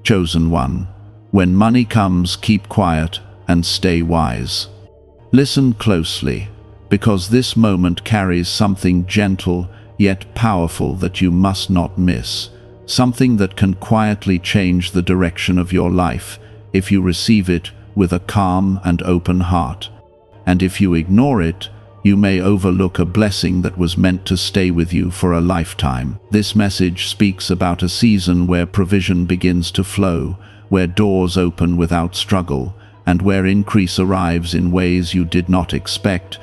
Chosen one, when money comes, keep quiet and stay wise. Listen closely, because this moment carries something gentle yet powerful that you must not miss, something that can quietly change the direction of your life if you receive it with a calm and open heart. And if you ignore it, you may overlook a blessing that was meant to stay with you for a lifetime. This message speaks about a season where provision begins to flow, where doors open without struggle, and where increase arrives in ways you did not expect.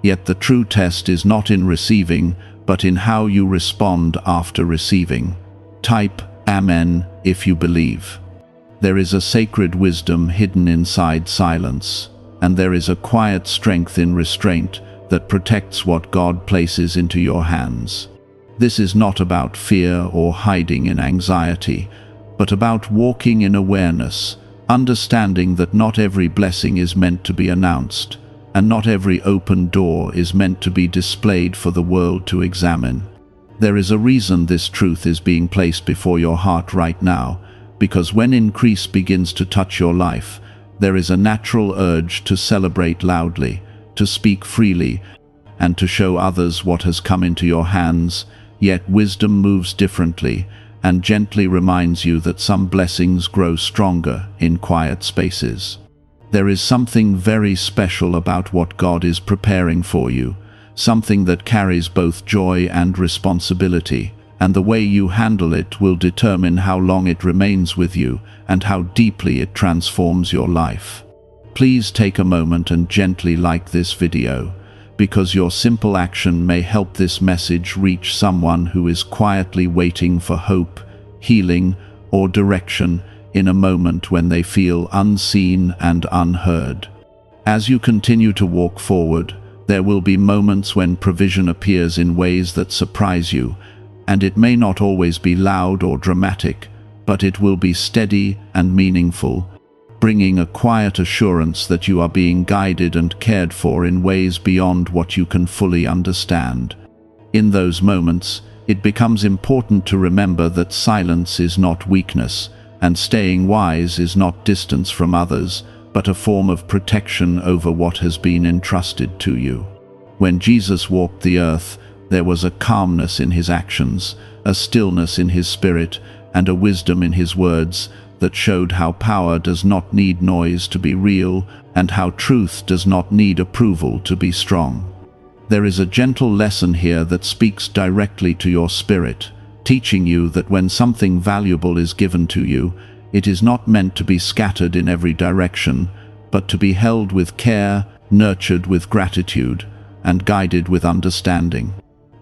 Yet the true test is not in receiving, but in how you respond after receiving. Type Amen if you believe. There is a sacred wisdom hidden inside silence, and there is a quiet strength in restraint that protects what God places into your hands. This is not about fear or hiding in anxiety, but about walking in awareness, understanding that not every blessing is meant to be announced, and not every open door is meant to be displayed for the world to examine. There is a reason this truth is being placed before your heart right now, because when increase begins to touch your life, there is a natural urge to celebrate loudly, to speak freely, and to show others what has come into your hands. Yet wisdom moves differently and gently reminds you that some blessings grow stronger in quiet spaces. There is something very special about what God is preparing for you, something that carries both joy and responsibility, and the way you handle it will determine how long it remains with you and how deeply it transforms your life. Please take a moment and gently like this video, because your simple action may help this message reach someone who is quietly waiting for hope, healing, or direction in a moment when they feel unseen and unheard. As you continue to walk forward, there will be moments when provision appears in ways that surprise you, and it may not always be loud or dramatic, but it will be steady and meaningful, bringing a quiet assurance that you are being guided and cared for in ways beyond what you can fully understand. In those moments, it becomes important to remember that silence is not weakness, and staying wise is not distance from others, but a form of protection over what has been entrusted to you. When Jesus walked the earth, there was a calmness in his actions, a stillness in his spirit, and a wisdom in his words that showed how power does not need noise to be real, and how truth does not need approval to be strong. There is a gentle lesson here that speaks directly to your spirit, teaching you that when something valuable is given to you, it is not meant to be scattered in every direction, but to be held with care, nurtured with gratitude, and guided with understanding.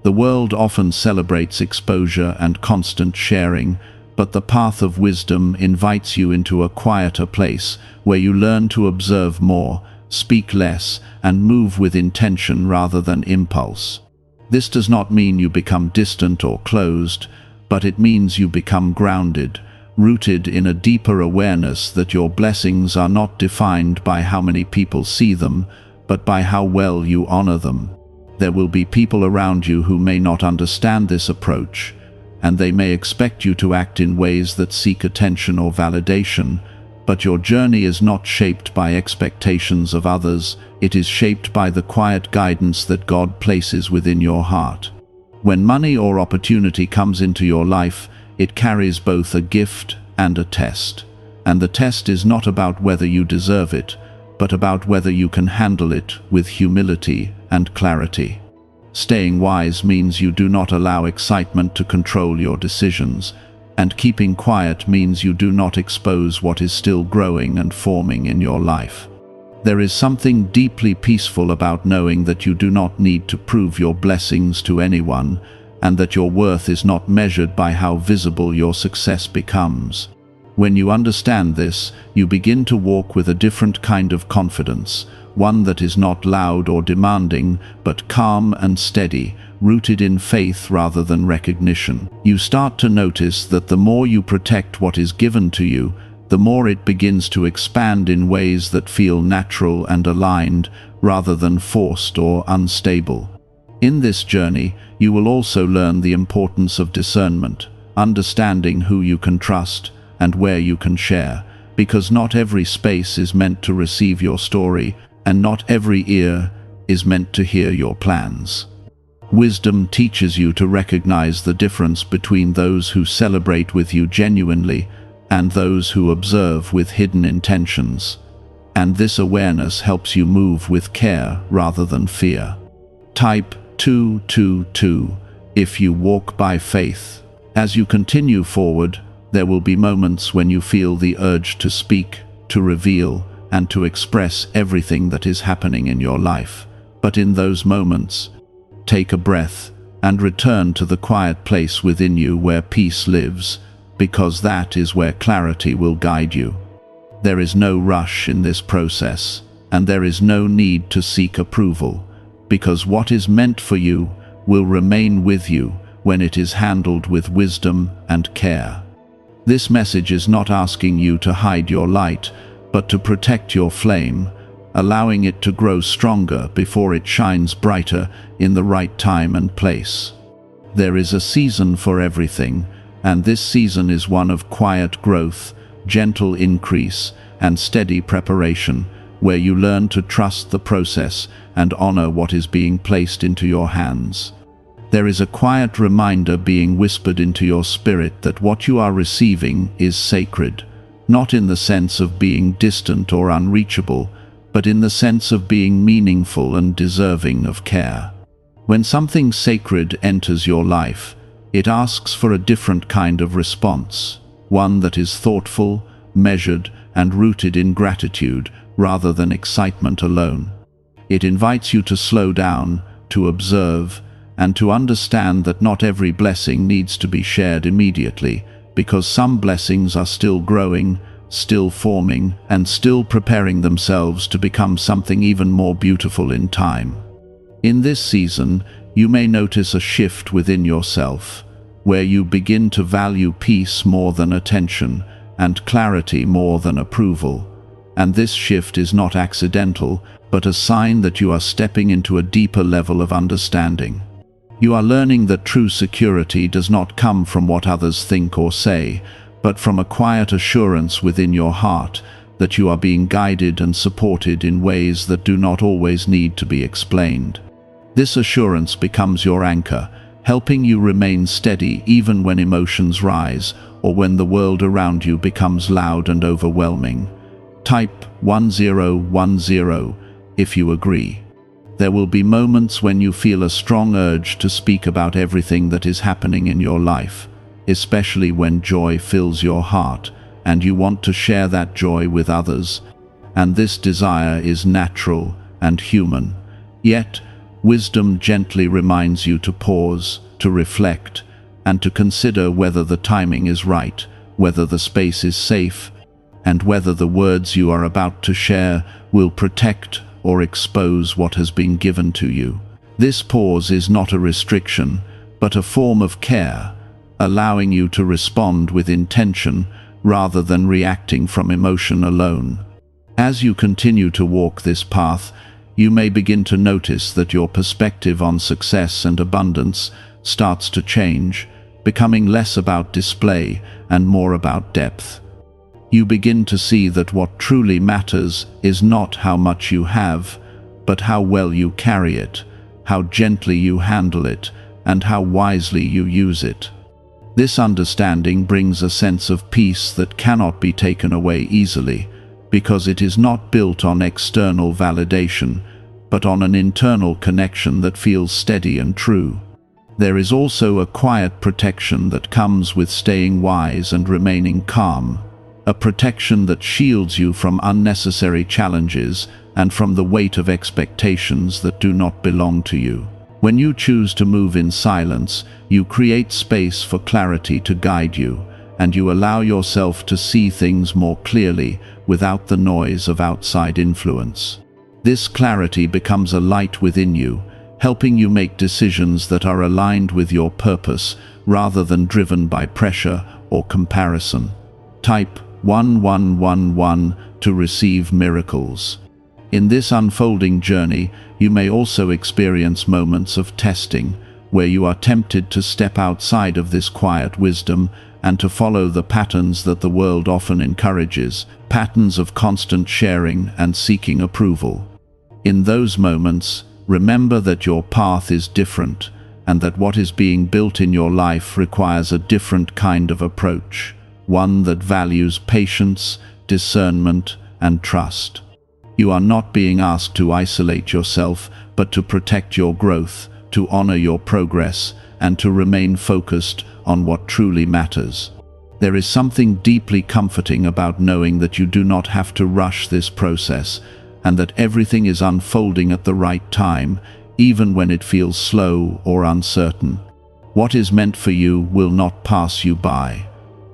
The world often celebrates exposure and constant sharing, but the path of wisdom invites you into a quieter place where you learn to observe more, speak less, and move with intention rather than impulse. This does not mean you become distant or closed, but it means you become grounded, rooted in a deeper awareness that your blessings are not defined by how many people see them, but by how well you honor them. There will be people around you who may not understand this approach, and they may expect you to act in ways that seek attention or validation, but your journey is not shaped by expectations of others, it is shaped by the quiet guidance that God places within your heart. When money or opportunity comes into your life, it carries both a gift and a test. And the test is not about whether you deserve it, but about whether you can handle it with humility and clarity. Staying wise means you do not allow excitement to control your decisions, and keeping quiet means you do not expose what is still growing and forming in your life. There is something deeply peaceful about knowing that you do not need to prove your blessings to anyone, and that your worth is not measured by how visible your success becomes. When you understand this, you begin to walk with a different kind of confidence, one that is not loud or demanding, but calm and steady, rooted in faith rather than recognition. You start to notice that the more you protect what is given to you, the more it begins to expand in ways that feel natural and aligned, rather than forced or unstable. In this journey, you will also learn the importance of discernment, understanding who you can trust, and where you can share, because not every space is meant to receive your story, and not every ear is meant to hear your plans. Wisdom teaches you to recognize the difference between those who celebrate with you genuinely and those who observe with hidden intentions. And this awareness helps you move with care rather than fear. Type 222 if you walk by faith. As you continue forward, there will be moments when you feel the urge to speak, to reveal, and to express everything that is happening in your life. But in those moments, take a breath and return to the quiet place within you where peace lives, because that is where clarity will guide you. There is no rush in this process, and there is no need to seek approval, because what is meant for you will remain with you when it is handled with wisdom and care. This message is not asking you to hide your light, but to protect your flame, allowing it to grow stronger before it shines brighter in the right time and place. There is a season for everything, and this season is one of quiet growth, gentle increase, and steady preparation, where you learn to trust the process and honor what is being placed into your hands. There is a quiet reminder being whispered into your spirit that what you are receiving is sacred, not in the sense of being distant or unreachable, but in the sense of being meaningful and deserving of care. When something sacred enters your life, it asks for a different kind of response, one that is thoughtful, measured, and rooted in gratitude rather than excitement alone. It invites you to slow down, to observe, and to understand that not every blessing needs to be shared immediately, because some blessings are still growing, still forming, and still preparing themselves to become something even more beautiful in time. In this season, you may notice a shift within yourself, where you begin to value peace more than attention, and clarity more than approval. And this shift is not accidental, but a sign that you are stepping into a deeper level of understanding. You are learning that true security does not come from what others think or say, but from a quiet assurance within your heart that you are being guided and supported in ways that do not always need to be explained. This assurance becomes your anchor, helping you remain steady even when emotions rise or when the world around you becomes loud and overwhelming. Type 1010 if you agree. There will be moments when you feel a strong urge to speak about everything that is happening in your life, especially when joy fills your heart and you want to share that joy with others. And this desire is natural and human. Yet, wisdom gently reminds you to pause, to reflect, and to consider whether the timing is right, whether the space is safe, and whether the words you are about to share will protect or expose what has been given to you. This pause is not a restriction, but a form of care, allowing you to respond with intention rather than reacting from emotion alone. As you continue to walk this path, you may begin to notice that your perspective on success and abundance starts to change, becoming less about display and more about depth. You begin to see that what truly matters is not how much you have, but how well you carry it, how gently you handle it, and how wisely you use it. This understanding brings a sense of peace that cannot be taken away easily, because it is not built on external validation, but on an internal connection that feels steady and true. There is also a quiet protection that comes with staying wise and remaining calm, a protection that shields you from unnecessary challenges and from the weight of expectations that do not belong to you. When you choose to move in silence, you create space for clarity to guide you, and you allow yourself to see things more clearly without the noise of outside influence. This clarity becomes a light within you, helping you make decisions that are aligned with your purpose rather than driven by pressure or comparison. Type 1111 to receive miracles. In this unfolding journey, you may also experience moments of testing, where you are tempted to step outside of this quiet wisdom and to follow the patterns that the world often encourages, patterns of constant sharing and seeking approval. In those moments, remember that your path is different, and that what is being built in your life requires a different kind of approach, one that values patience, discernment, and trust. You are not being asked to isolate yourself, but to protect your growth, to honor your progress, and to remain focused on what truly matters. There is something deeply comforting about knowing that you do not have to rush this process, and that everything is unfolding at the right time, even when it feels slow or uncertain. What is meant for you will not pass you by,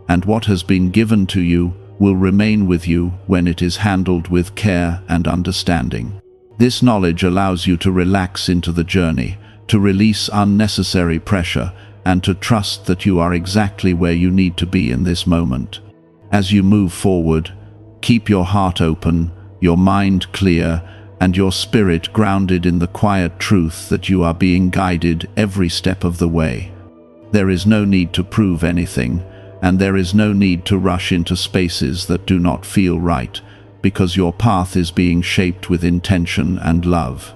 and what has been given to you will remain with you when it is handled with care and understanding. This knowledge allows you to relax into the journey, to release unnecessary pressure, and to trust that you are exactly where you need to be in this moment. As you move forward, keep your heart open, your mind clear, and your spirit grounded in the quiet truth that you are being guided every step of the way. There is no need to prove anything, and there is no need to rush into spaces that do not feel right, because your path is being shaped with intention and love.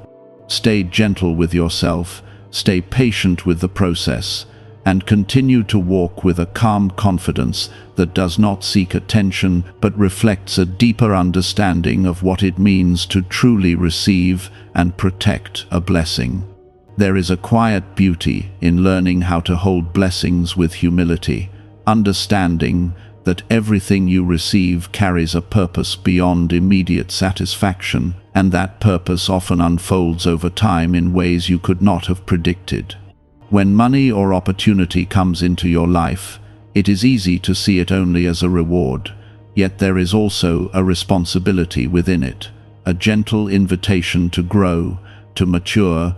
Stay gentle with yourself, stay patient with the process, and continue to walk with a calm confidence that does not seek attention but reflects a deeper understanding of what it means to truly receive and protect a blessing. There is a quiet beauty in learning how to hold blessings with humility, understanding that everything you receive carries a purpose beyond immediate satisfaction, and that purpose often unfolds over time in ways you could not have predicted. When money or opportunity comes into your life, it is easy to see it only as a reward, yet there is also a responsibility within it, a gentle invitation to grow, to mature,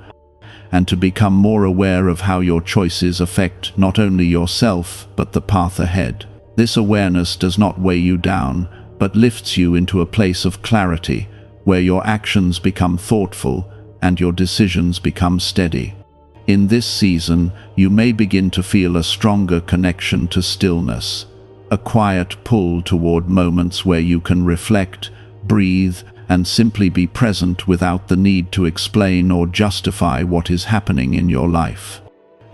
and to become more aware of how your choices affect not only yourself but the path ahead. This awareness does not weigh you down, but lifts you into a place of clarity, where your actions become thoughtful and your decisions become steady. In this season, you may begin to feel a stronger connection to stillness, a quiet pull toward moments where you can reflect, breathe, and simply be present without the need to explain or justify what is happening in your life.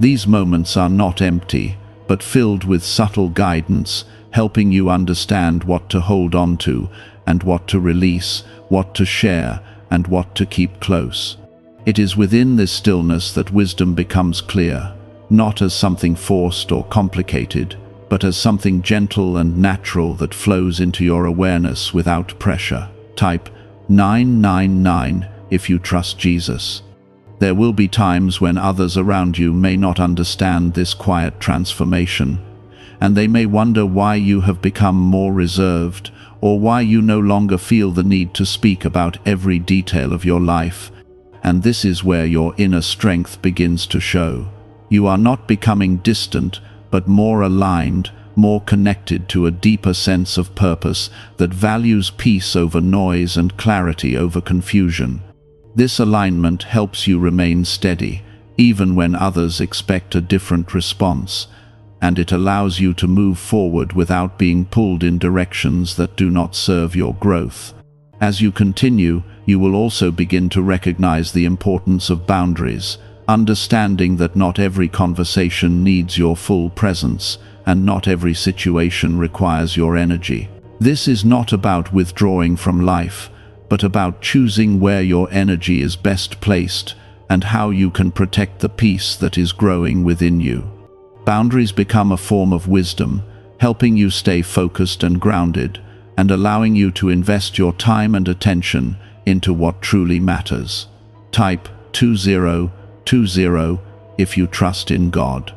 These moments are not empty, but filled with subtle guidance, helping you understand what to hold on to, and what to release, what to share, and what to keep close. It is within this stillness that wisdom becomes clear, not as something forced or complicated, but as something gentle and natural that flows into your awareness without pressure. Type 999 if you trust Jesus. There will be times when others around you may not understand this quiet transformation, and they may wonder why you have become more reserved, or why you no longer feel the need to speak about every detail of your life. And this is where your inner strength begins to show. You are not becoming distant, but more aligned, more connected to a deeper sense of purpose that values peace over noise and clarity over confusion. This alignment helps you remain steady, even when others expect a different response, and it allows you to move forward without being pulled in directions that do not serve your growth. As you continue, you will also begin to recognize the importance of boundaries, understanding that not every conversation needs your full presence, and not every situation requires your energy. This is not about withdrawing from life, but about choosing where your energy is best placed and how you can protect the peace that is growing within you. Boundaries become a form of wisdom, helping you stay focused and grounded, and allowing you to invest your time and attention into what truly matters. Type 2020 if you trust in God.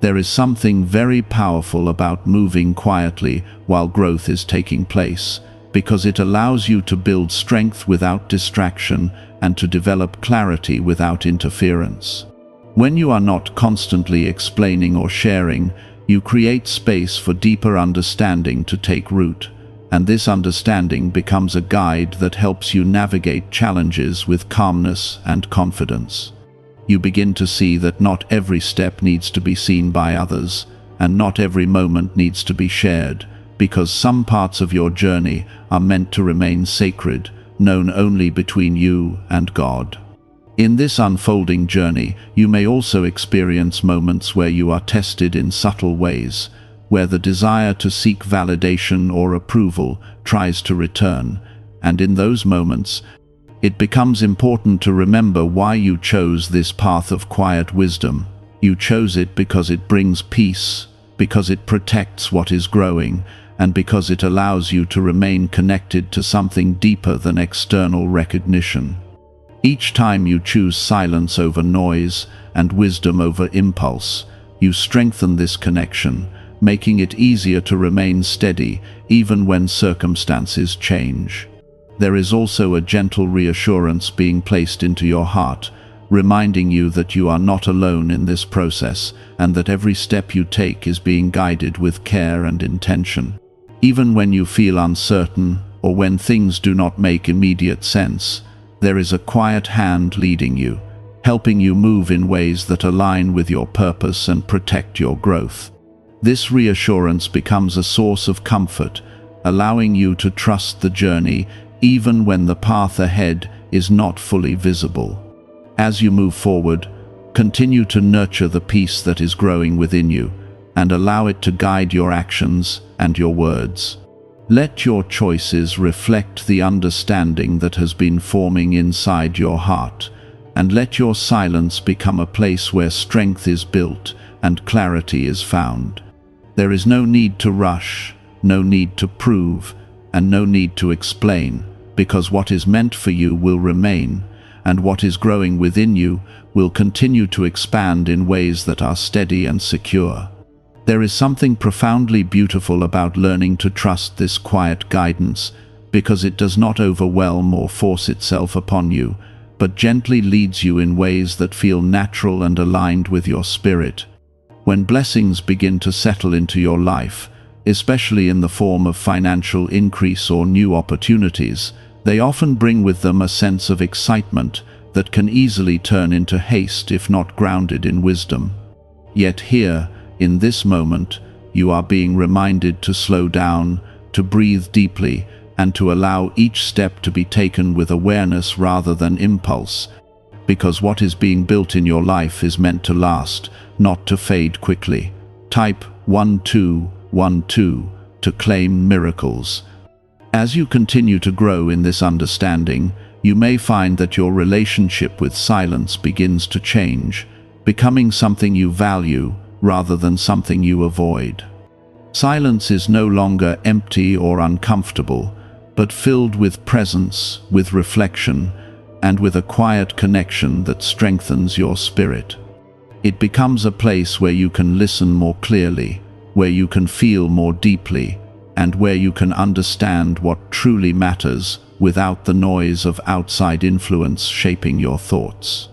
There is something very powerful about moving quietly while growth is taking place, because it allows you to build strength without distraction and to develop clarity without interference. When you are not constantly explaining or sharing, you create space for deeper understanding to take root, and this understanding becomes a guide that helps you navigate challenges with calmness and confidence. You begin to see that not every step needs to be seen by others, and not every moment needs to be shared, because some parts of your journey are meant to remain sacred, known only between you and God. In this unfolding journey, you may also experience moments where you are tested in subtle ways, where the desire to seek validation or approval tries to return, and in those moments, it becomes important to remember why you chose this path of quiet wisdom. You chose it because it brings peace, because it protects what is growing, and because it allows you to remain connected to something deeper than external recognition. Each time you choose silence over noise and wisdom over impulse, you strengthen this connection, making it easier to remain steady even when circumstances change. There is also a gentle reassurance being placed into your heart, reminding you that you are not alone in this process and that every step you take is being guided with care and intention. Even when you feel uncertain or when things do not make immediate sense, there is a quiet hand leading you, helping you move in ways that align with your purpose and protect your growth. This reassurance becomes a source of comfort, allowing you to trust the journey even when the path ahead is not fully visible. As you move forward, continue to nurture the peace that is growing within you and allow it to guide your actions and your words. Let your choices reflect the understanding that has been forming inside your heart, and let your silence become a place where strength is built and clarity is found. There is no need to rush, no need to prove, and no need to explain, because what is meant for you will remain, and what is growing within you will continue to expand in ways that are steady and secure. There is something profoundly beautiful about learning to trust this quiet guidance, because it does not overwhelm or force itself upon you, but gently leads you in ways that feel natural and aligned with your spirit. When blessings begin to settle into your life, especially in the form of financial increase or new opportunities, they often bring with them a sense of excitement that can easily turn into haste if not grounded in wisdom. Yet here, in this moment, you are being reminded to slow down, to breathe deeply, and to allow each step to be taken with awareness rather than impulse, because what is being built in your life is meant to last, not to fade quickly. Type 1212 to claim miracles. As you continue to grow in this understanding, you may find that your relationship with silence begins to change, becoming something you value rather than something you avoid. Silence is no longer empty or uncomfortable, but filled with presence, with reflection, and with a quiet connection that strengthens your spirit. It becomes a place where you can listen more clearly, where you can feel more deeply, and where you can understand what truly matters without the noise of outside influence shaping your thoughts.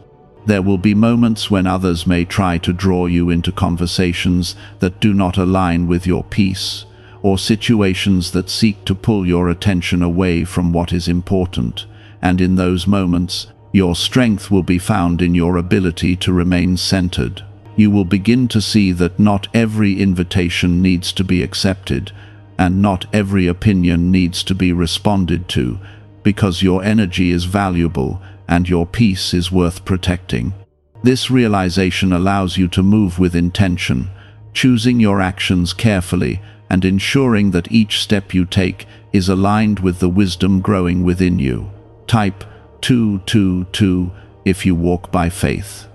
There will be moments when others may try to draw you into conversations that do not align with your peace, or situations that seek to pull your attention away from what is important, and in those moments, your strength will be found in your ability to remain centered. You will begin to see that not every invitation needs to be accepted, and not every opinion needs to be responded to, because your energy is valuable and your peace is worth protecting. This realization allows you to move with intention, choosing your actions carefully and ensuring that each step you take is aligned with the wisdom growing within you. Type 222 if you walk by faith.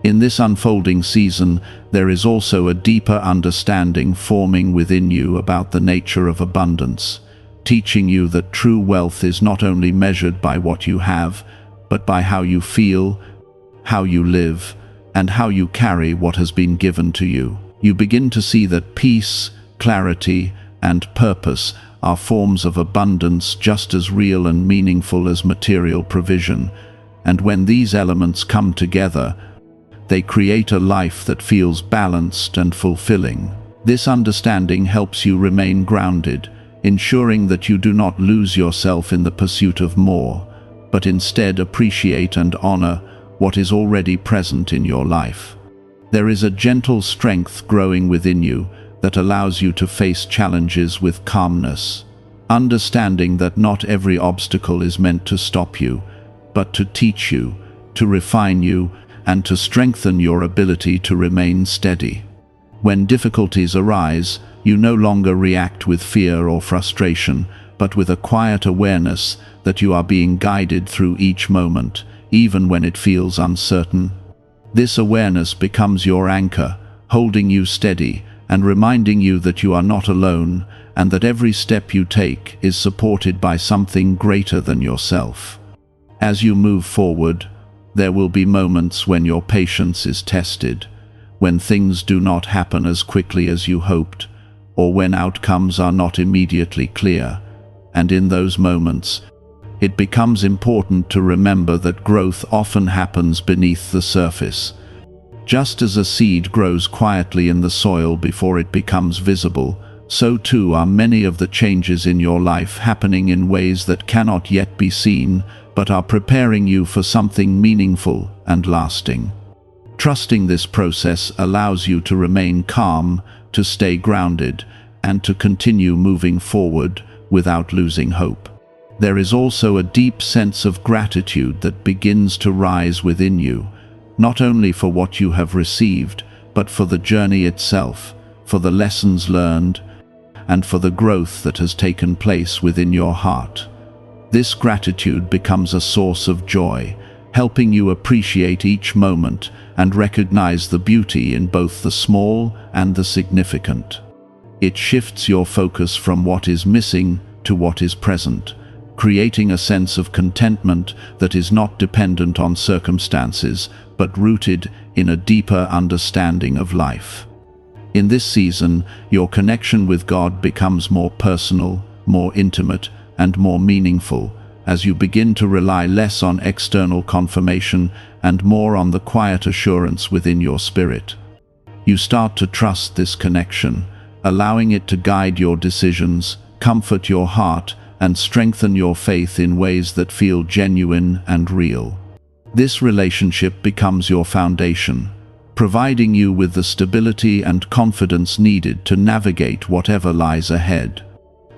In this unfolding season, there is also a deeper understanding forming within you about the nature of abundance, teaching you that true wealth is not only measured by what you have, but by how you feel, how you live, and how you carry what has been given to you. You begin to see that peace, clarity, and purpose are forms of abundance just as real and meaningful as material provision, and when these elements come together, they create a life that feels balanced and fulfilling. This understanding helps you remain grounded, ensuring that you do not lose yourself in the pursuit of more, but instead appreciate and honor what is already present in your life. There is a gentle strength growing within you that allows you to face challenges with calmness, understanding that not every obstacle is meant to stop you, but to teach you, to refine you, and to strengthen your ability to remain steady. When difficulties arise, you no longer react with fear or frustration, but with a quiet awareness that you are being guided through each moment, even when it feels uncertain. This awareness becomes your anchor, holding you steady and reminding you that you are not alone and that every step you take is supported by something greater than yourself. As you move forward, there will be moments when your patience is tested, when things do not happen as quickly as you hoped, or when outcomes are not immediately clear. And in those moments, it becomes important to remember that growth often happens beneath the surface. Just as a seed grows quietly in the soil before it becomes visible, so too are many of the changes in your life happening in ways that cannot yet be seen, but are preparing you for something meaningful and lasting. Trusting this process allows you to remain calm, to stay grounded, and to continue moving forward without losing hope. There is also a deep sense of gratitude that begins to rise within you, not only for what you have received, but for the journey itself, for the lessons learned, and for the growth that has taken place within your heart. This gratitude becomes a source of joy, helping you appreciate each moment and recognize the beauty in both the small and the significant. It shifts your focus from what is missing to what is present, creating a sense of contentment that is not dependent on circumstances, but rooted in a deeper understanding of life. In this season, your connection with God becomes more personal, more intimate, and more meaningful, as you begin to rely less on external confirmation and more on the quiet assurance within your spirit. You start to trust this connection, allowing it to guide your decisions, comfort your heart, and strengthen your faith in ways that feel genuine and real. This relationship becomes your foundation, providing you with the stability and confidence needed to navigate whatever lies ahead.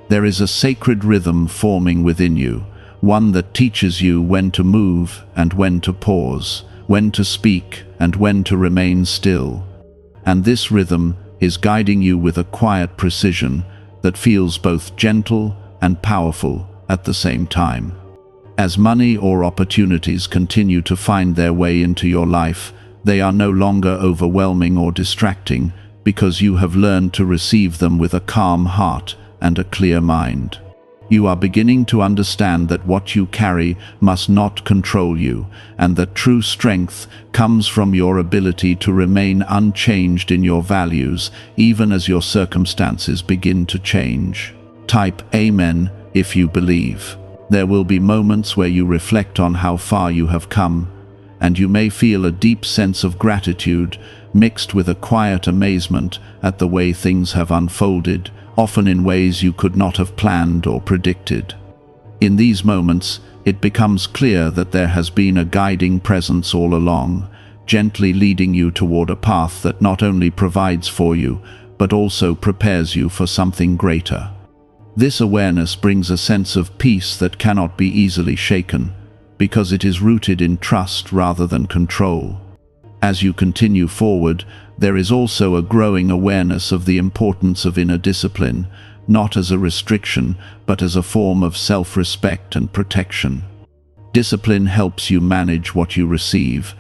There is a sacred rhythm forming within you, one that teaches you when to move and when to pause, when to speak and when to remain still. And this rhythm is guiding you with a quiet precision that feels both gentle and powerful at the same time. As money or opportunities continue to find their way into your life, they are no longer overwhelming or distracting because you have learned to receive them with a calm heart and a clear mind. You are beginning to understand that what you carry must not control you, and that true strength comes from your ability to remain unchanged in your values, even as your circumstances begin to change. Type Amen if you believe. There will be moments where you reflect on how far you have come, and you may feel a deep sense of gratitude mixed with a quiet amazement at the way things have unfolded, often in ways you could not have planned or predicted. In these moments, it becomes clear that there has been a guiding presence all along, gently leading you toward a path that not only provides for you, but also prepares you for something greater. This awareness brings a sense of peace that cannot be easily shaken, because it is rooted in trust rather than control. As you continue forward, there is also a growing awareness of the importance of inner discipline, not as a restriction, but as a form of self-respect and protection. Discipline helps you manage what you receive,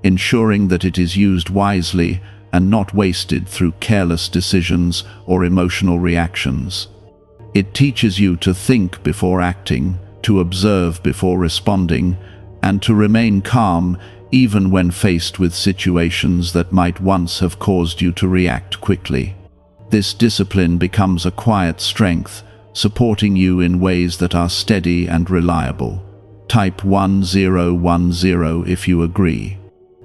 ensuring that it is used wisely and not wasted through careless decisions or emotional reactions. It teaches you to think before acting, to observe before responding, and to remain calm even when faced with situations that might once have caused you to react quickly. This discipline becomes a quiet strength, supporting you in ways that are steady and reliable. Type 1010 if you agree.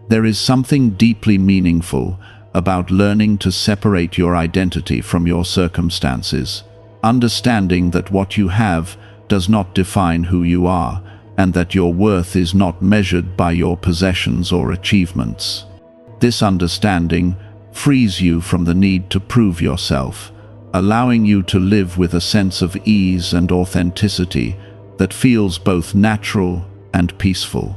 There is something deeply meaningful about learning to separate your identity from your circumstances, understanding that what you have does not define who you are, and that your worth is not measured by your possessions or achievements. This understanding frees you from the need to prove yourself, allowing you to live with a sense of ease and authenticity that feels both natural and peaceful.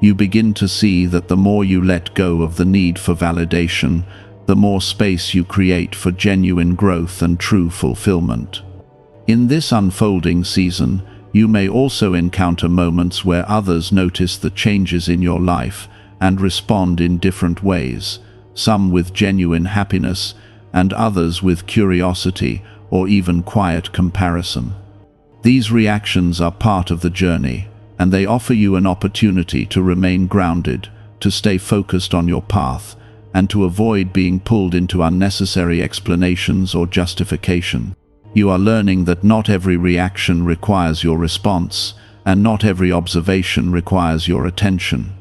You begin to see that the more you let go of the need for validation, the more space you create for genuine growth and true fulfillment. In this unfolding season, you may also encounter moments where others notice the changes in your life and respond in different ways, some with genuine happiness and others with curiosity or even quiet comparison. These reactions are part of the journey, and they offer you an opportunity to remain grounded, to stay focused on your path, and to avoid being pulled into unnecessary explanations or justification. You are learning that not every reaction requires your response, and not every observation requires your attention.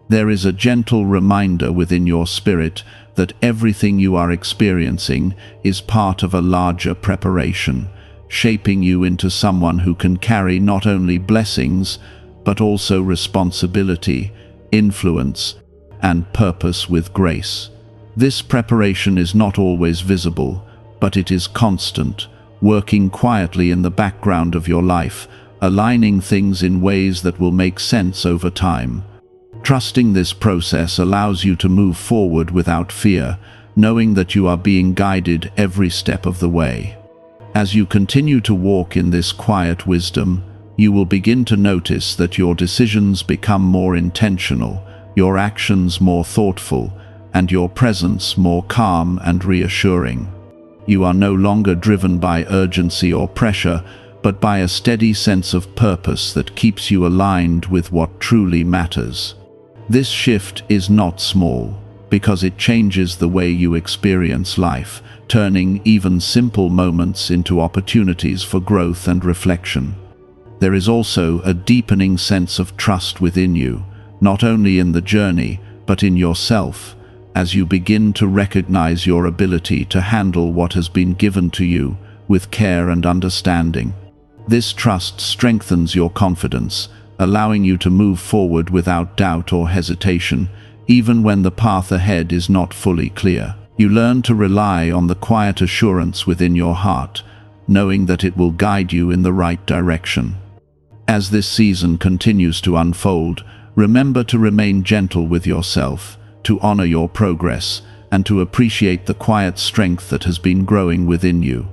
There is a gentle reminder within your spirit that everything you are experiencing is part of a larger preparation, shaping you into someone who can carry not only blessings, but also responsibility, influence, and purpose with grace. This preparation is not always visible, but it is constant, working quietly in the background of your life, aligning things in ways that will make sense over time. Trusting this process allows you to move forward without fear, knowing that you are being guided every step of the way. As you continue to walk in this quiet wisdom, you will begin to notice that your decisions become more intentional, your actions more thoughtful, and your presence more calm and reassuring. You are no longer driven by urgency or pressure, but by a steady sense of purpose that keeps you aligned with what truly matters. This shift is not small, because it changes the way you experience life, turning even simple moments into opportunities for growth and reflection. There is also a deepening sense of trust within you, not only in the journey, but in yourself, as you begin to recognize your ability to handle what has been given to you with care and understanding. This trust strengthens your confidence, allowing you to move forward without doubt or hesitation, even when the path ahead is not fully clear. You learn to rely on the quiet assurance within your heart, knowing that it will guide you in the right direction. As this season continues to unfold, remember to remain gentle with yourself, to honor your progress, and to appreciate the quiet strength that has been growing within you.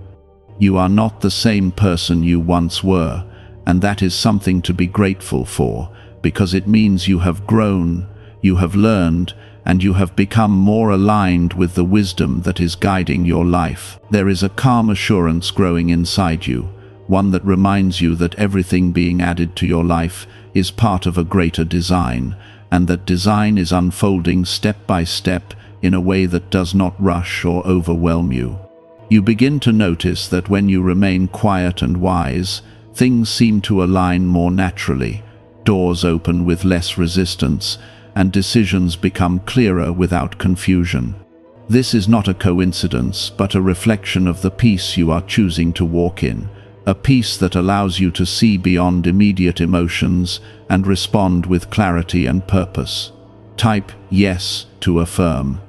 You are not the same person you once were, and that is something to be grateful for, because it means you have grown, you have learned, and you have become more aligned with the wisdom that is guiding your life. There is a calm assurance growing inside you, one that reminds you that everything being added to your life is part of a greater design, and that design is unfolding step by step in a way that does not rush or overwhelm you. You begin to notice that when you remain quiet and wise, things seem to align more naturally, doors open with less resistance, and decisions become clearer without confusion. This is not a coincidence, but a reflection of the peace you are choosing to walk in, a peace that allows you to see beyond immediate emotions and respond with clarity and purpose. Type yes to affirm.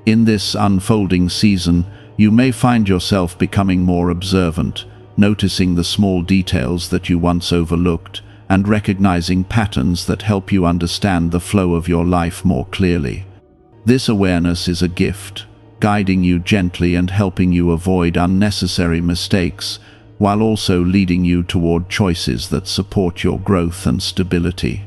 In this unfolding season, you may find yourself becoming more observant, noticing the small details that you once overlooked, and recognizing patterns that help you understand the flow of your life more clearly. This awareness is a gift, guiding you gently and helping you avoid unnecessary mistakes, while also leading you toward choices that support your growth and stability.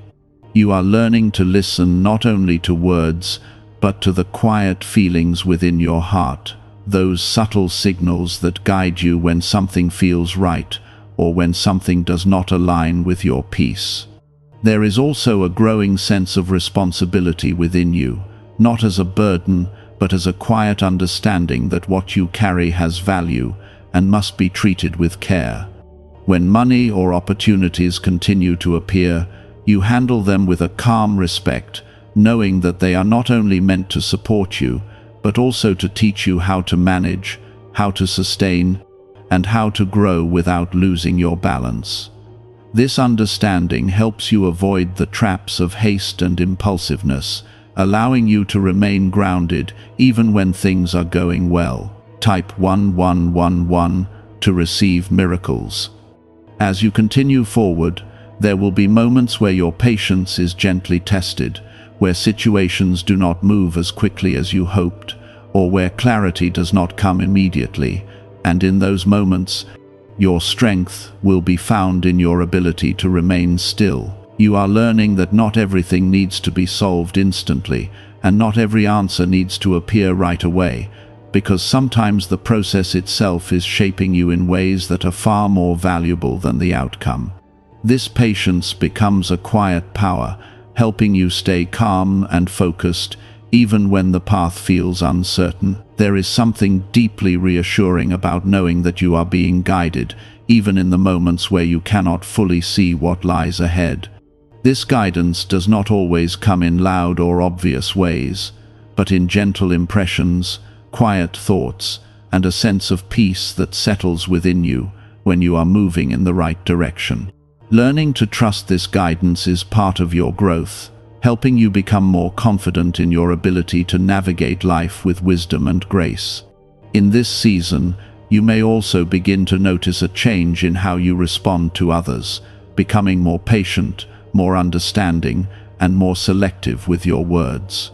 You are learning to listen not only to words, but to the quiet feelings within your heart, those subtle signals that guide you when something feels right, or when something does not align with your peace. There is also a growing sense of responsibility within you, not as a burden, but as a quiet understanding that what you carry has value and must be treated with care. When money or opportunities continue to appear, you handle them with a calm respect, knowing that they are not only meant to support you, but also to teach you how to manage, how to sustain, and how to grow without losing your balance. This understanding helps you avoid the traps of haste and impulsiveness, allowing you to remain grounded even when things are going well. Type 1111 to receive miracles. As you continue forward, there will be moments where your patience is gently tested, where situations do not move as quickly as you hoped, or where clarity does not come immediately, and in those moments, your strength will be found in your ability to remain still. You are learning that not everything needs to be solved instantly, and not every answer needs to appear right away, because sometimes the process itself is shaping you in ways that are far more valuable than the outcome. This patience becomes a quiet power, helping you stay calm and focused even when the path feels uncertain. There is something deeply reassuring about knowing that you are being guided, even in the moments where you cannot fully see what lies ahead. This guidance does not always come in loud or obvious ways, but in gentle impressions, quiet thoughts, and a sense of peace that settles within you when you are moving in the right direction. Learning to trust this guidance is part of your growth, helping you become more confident in your ability to navigate life with wisdom and grace. In this season, you may also begin to notice a change in how you respond to others, becoming more patient, more understanding, and more selective with your words.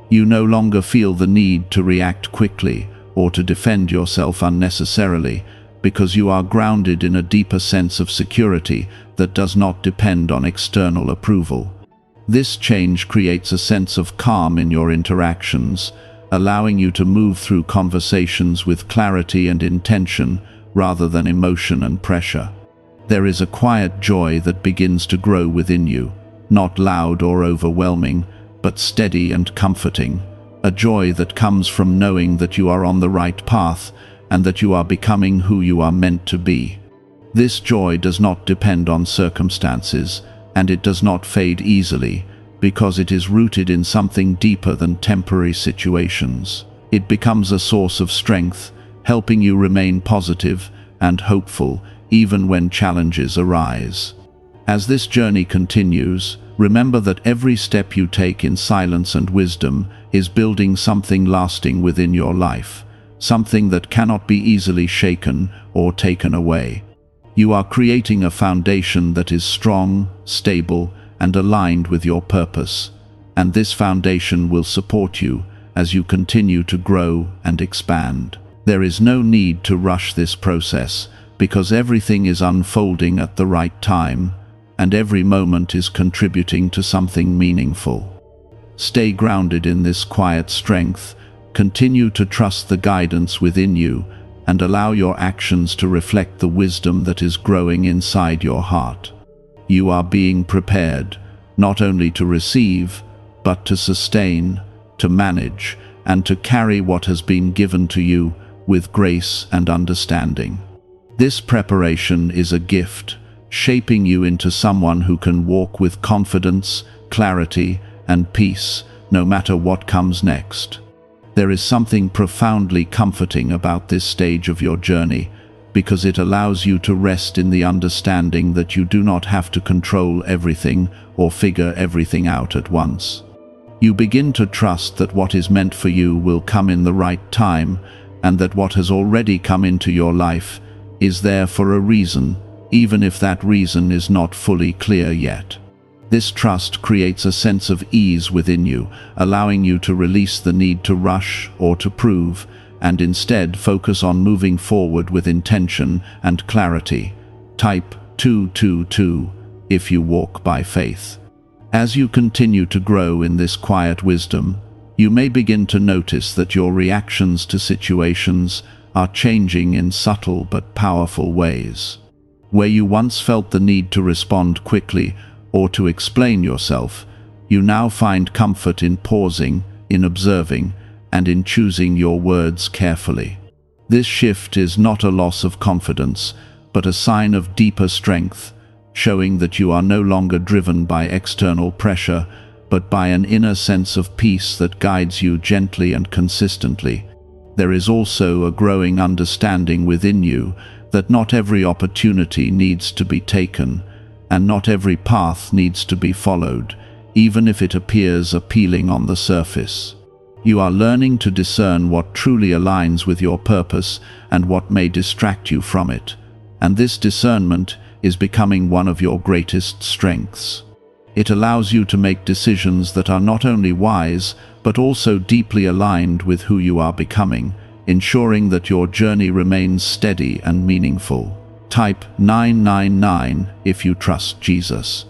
You no longer feel the need to react quickly or to defend yourself unnecessarily, because you are grounded in a deeper sense of security that does not depend on external approval. This change creates a sense of calm in your interactions, allowing you to move through conversations with clarity and intention rather than emotion and pressure. There is a quiet joy that begins to grow within you, not loud or overwhelming, but steady and comforting, a joy that comes from knowing that you are on the right path and that you are becoming who you are meant to be. This joy does not depend on circumstances, and it does not fade easily, because it is rooted in something deeper than temporary situations. It becomes a source of strength, helping you remain positive and hopeful even when challenges arise. As this journey continues, remember that every step you take in silence and wisdom is building something lasting within your life, something that cannot be easily shaken or taken away. You are creating a foundation that is strong, stable, and aligned with your purpose, and this foundation will support you as you continue to grow and expand. There is no need to rush this process, because everything is unfolding at the right time, and every moment is contributing to something meaningful. Stay grounded in this quiet strength, continue to trust the guidance within you, and allow your actions to reflect the wisdom that is growing inside your heart. You are being prepared, not only to receive, but to sustain, to manage, and to carry what has been given to you with grace and understanding. This preparation is a gift, shaping you into someone who can walk with confidence, clarity, and peace, no matter what comes next. There is something profoundly comforting about this stage of your journey, because it allows you to rest in the understanding that you do not have to control everything or figure everything out at once. You begin to trust that what is meant for you will come in the right time, and that what has already come into your life is there for a reason, even if that reason is not fully clear yet. This trust creates a sense of ease within you, allowing you to release the need to rush or to prove, and instead focus on moving forward with intention and clarity. Type 222 if you walk by faith. As you continue to grow in this quiet wisdom, you may begin to notice that your reactions to situations are changing in subtle but powerful ways. Where you once felt the need to respond quickly or to explain yourself, you now find comfort in pausing, in observing, and in choosing your words carefully. This shift is not a loss of confidence, but a sign of deeper strength, showing that you are no longer driven by external pressure, but by an inner sense of peace that guides you gently and consistently. There is also a growing understanding within you that not every opportunity needs to be taken, and not every path needs to be followed. even if it appears appealing on the surface. You are learning to discern what truly aligns with your purpose and what may distract you from it, and this discernment is becoming one of your greatest strengths. It allows you to make decisions that are not only wise, but also deeply aligned with who you are becoming, ensuring that your journey remains steady and meaningful. Type 999 if you trust Jesus.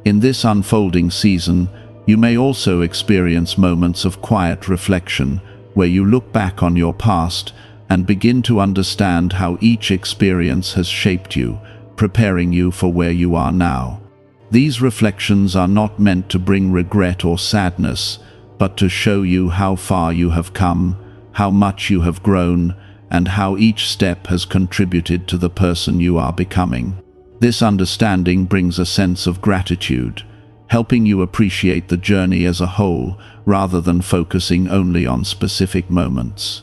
In this unfolding season, you may also experience moments of quiet reflection, where you look back on your past and begin to understand how each experience has shaped you, preparing you for where you are now. These reflections are not meant to bring regret or sadness, but to show you how far you have come, how much you have grown, and how each step has contributed to the person you are becoming. This understanding brings a sense of gratitude, helping you appreciate the journey as a whole rather than focusing only on specific moments.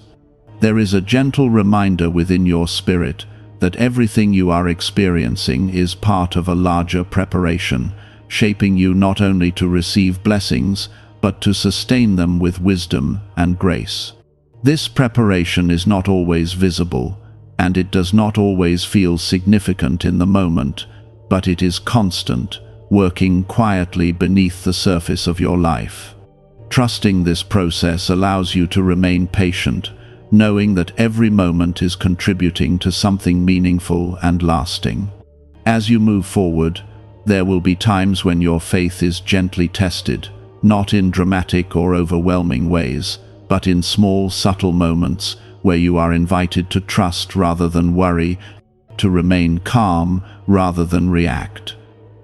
There is a gentle reminder within your spirit that everything you are experiencing is part of a larger preparation, shaping you not only to receive blessings, but to sustain them with wisdom and grace. This preparation is not always visible, and it does not always feel significant in the moment, but it is constant, working quietly beneath the surface of your life. Trusting this process allows you to remain patient, knowing that every moment is contributing to something meaningful and lasting. As you move forward, there will be times when your faith is gently tested, not in dramatic or overwhelming ways, but in small, subtle moments where you are invited to trust rather than worry, to remain calm rather than react.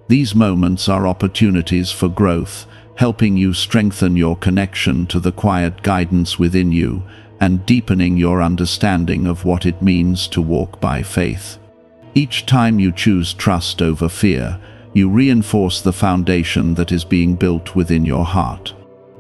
These moments are opportunities for growth, helping you strengthen your connection to the quiet guidance within you and deepening your understanding of what it means to walk by faith. Each time you choose trust over fear, you reinforce the foundation that is being built within your heart.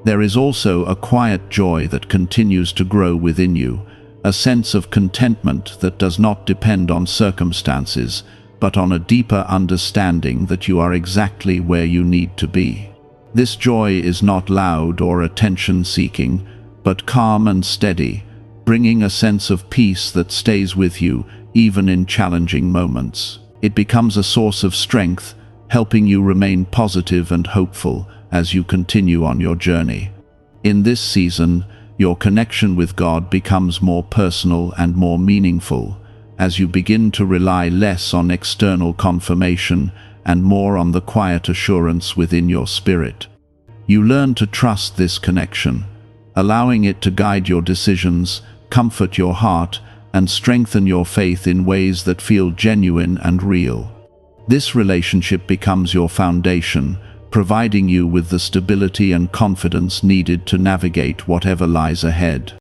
There is also a quiet joy that continues to grow within you, a sense of contentment that does not depend on circumstances, but on a deeper understanding that you are exactly where you need to be. This joy is not loud or attention-seeking, but calm and steady, bringing a sense of peace that stays with you even in challenging moments. It becomes a source of strength, helping you remain positive and hopeful as you continue on your journey. In this season, your connection with God becomes more personal and more meaningful, as you begin to rely less on external confirmation and more on the quiet assurance within your spirit. You learn to trust this connection, allowing it to guide your decisions, comfort your heart, and strengthen your faith in ways that feel genuine and real. This relationship becomes your foundation, providing you with the stability and confidence needed to navigate whatever lies ahead.